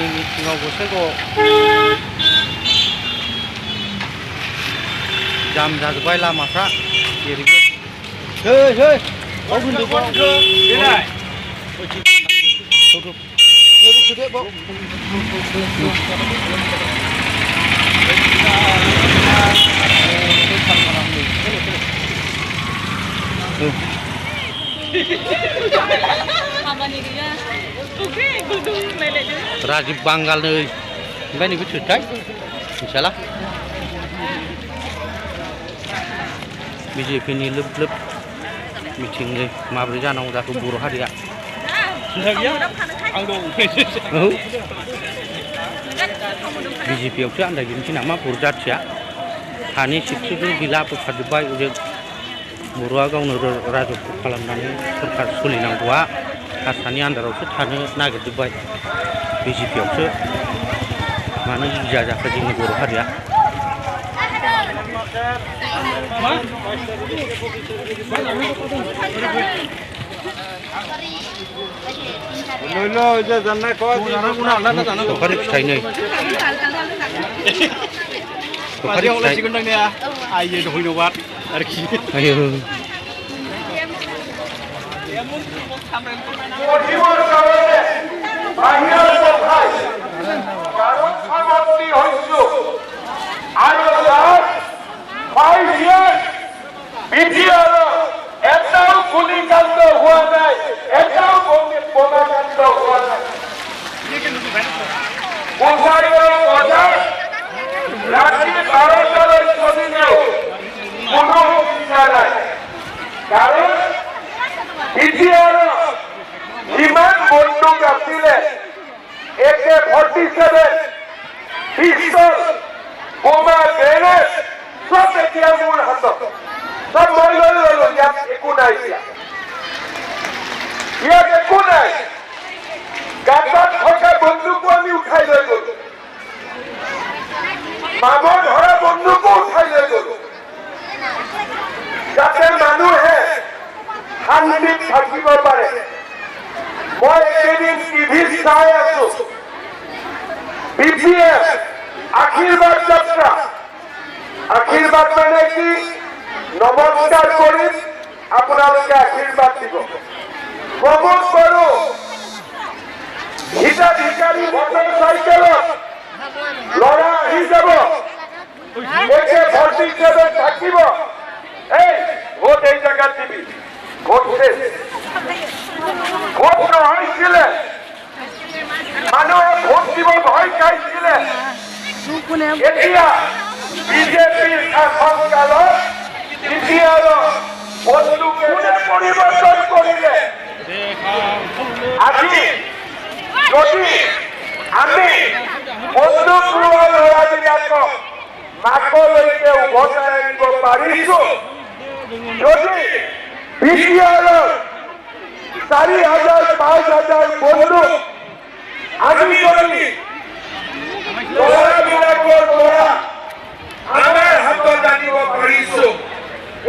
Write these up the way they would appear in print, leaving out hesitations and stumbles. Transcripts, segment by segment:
बिजेपिनि मिटिङावबोसो जाम जाजोब्बाय लामाफ्रा जेरैबो राजीव बांगाल नै ओमफ्राय नैबे सोरथाय मिथियाला बिजेपिनि लोब लोब मिटिं नै माब्रै जानांगौ जाखो बर' हारिया बिजेपियावसो आन्दायजोबनोसै नामा बर' जाथिया हानि सिटसुबो गैला बोखारजोब्बाय ओजों बर'आ गावनो राजत्व खालामनानै सरकार सोलिनांगौआ हारसानि आन्दारावसो थानो नागिरजोब्बाय बिजेपियावसो मानो जुजिया जाखो जोंनि बर' हारिया सखारि फिथाइ नै सखारि फिथाइ ইমান বন্দুক আছিলে AK-47 পিস্তল বোমা গ্ৰেনেড সব এতিয়া মোৰ হাতত সব মই লৈ ললো ইয়াত একো নাই ইয়াত একো নাই গাঁতত থকা বন্দুকো আমি উঠাই লৈ গলো মামৰ ধৰা বন্দুকো উঠাই লৈ গলো যাতে মানুহে শান্তিত থাকিব পাৰে মই এদিন টিভিত চাই আছো BPF আশীৰ্বাদ যাত্ৰা আশীৰ্বাদ মানে কি নমস্কাৰ কৰি আপোনালোকে আশীৰ্বাদ দিব প্ৰমোদ কৰো হিতাধিকাৰী মটৰচাইকেলত ল'ৰা আহি যাব AK-47 থাকিব এই ভোট এই জায়গাত দিবি ভোট শেষ ভোট নহৈছিলে মানুহে ভোট দিব ভয় খাইছিলে এতিয়া বিজেপিৰ শাসনকালত বস্তুকে পৰিৱৰ্তন কৰিলে আজি যদি আমি বন্দুক লোৱা ল'ৰাবিলাকক মাকলৈকে উভতাই আনিব পাৰিছো যদি BPR-ৰ 4,000 5,000 বন্দুক আজি যদি ল'ৰাবিলাকৰ পৰা আমাৰ হাতত আনিব পাৰিছো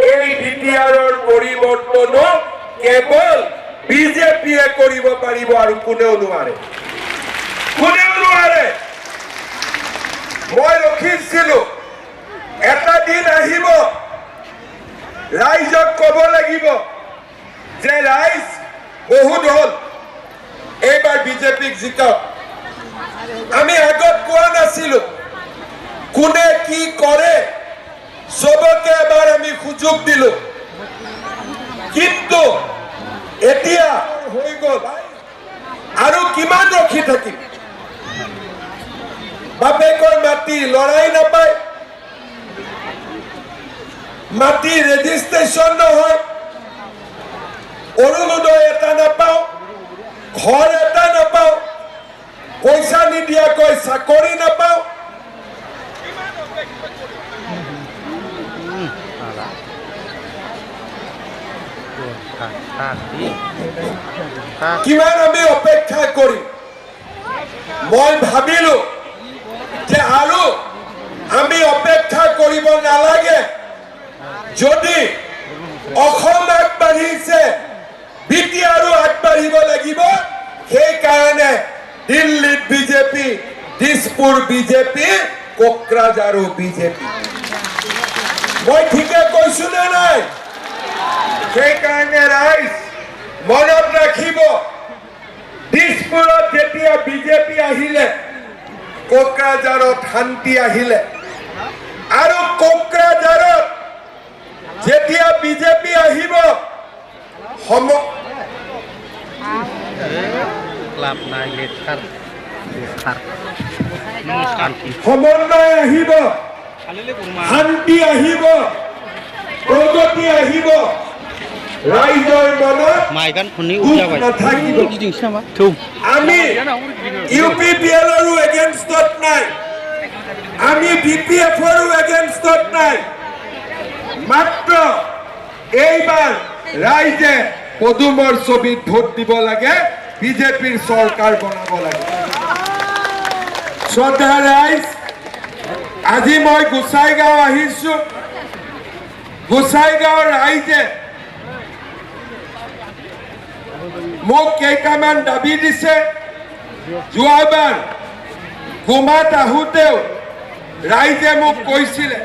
এই BPR-ৰ পৰিৱৰ্তনো কেৱল বিজেপিয়ে কৰিব পাৰিব আৰু কোনেও নোৱাৰে মই ৰখিছিলো এটা দিন আহিব ৰাইজক ক'ব লাগিব যে ৰাইজ বহুত হ'ল এইবাৰ বিজেপিক জিকাওক আমি আগত কোৱা নাছিলো কোনে কি কৰে সবকে এবাৰ আমি সুযোগ দিলো কিন্তু এতিয়া হৈ গ'ল আৰু কিমান ৰখি থাকিম বাপেকৰ মাটি লৰাই নাপায় মাটি ৰেজিষ্ট্ৰেশ্যন নহয় অৰুণোদয় এটা নাপাওঁ ঘৰ এটা নাপাওঁ পইচা নিদিয়াকৈ চাকৰি নাপাওঁ কিমান আমি অপেক্ষা কৰিম মই ভাবিলো যে আৰু আমি অপেক্ষা কৰিব নালাগে যদি অসম আগবাঢ়িছে BPR-ও আগবাঢ়িব লাগিব সেই কাৰণে দিল্লীত বিজেপি, দিছপুৰ বিজেপি, কোকৰাঝাৰো বিজেপি। মই ঠিকে কৈছো নে নাই? সেইকাৰণে ৰাইজ মনত ৰাখিব, দিছপুৰত যেতিয়া বিজেপি আহিলে, কোকৰাঝাৰত শান্তি আহিলে, আৰু কোকৰাঝাৰত যেতিয়া বিজেপি আহিব ক্লাব নাই লেখাৰ শান্তি সমন্বয় আহিব, শান্তি আহিব, প্ৰগতি আহিব, ৰাইজৰ মনত মাইগান শুনি দুখ নাথাকিব। আমি ইউপিপিএলৰো এগেইনষ্টত নাই, আমি বিপিএফৰো এগেইনষ্টত নাই, মাত্ৰ এইবাৰ ৰাইজে পদুমৰ ছবিত ভোট দিব লাগে, বিজেপিৰ চৰকাৰ বনাব লাগে। শ্ৰদ্ধা ৰাইজ, আজি মই গোসাইগাঁও আহিছো। গোসাইগাঁৱৰ ৰাইজে মোক কেইটামান দাবী দিছে। যোৱাবাৰ গুমাত আহোঁতেও ৰাইজে মোক কৈছিলে,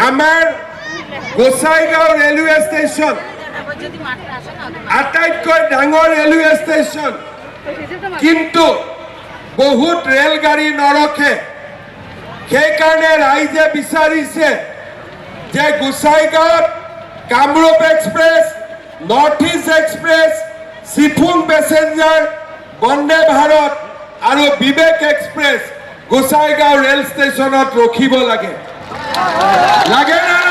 আমাৰ গোসাইগাঁও ৰেলৱে ষ্টেচন আটাইতকৈ ডাঙৰ ৰেলৱে ষ্টেচন, কিন্তু বহুত ৰেলগাড়ী নৰখে। সেইকাৰণে ৰাইজে বিচাৰিছে যে গোসাইগাঁৱত Kamrup express, north east express, Sifung passenger, Vande Bharat আৰু বিবেক এক্সপ্ৰেছ গোসাইগাঁও ৰেল ষ্টেচনত ৰখিব লাগে। লাগে না?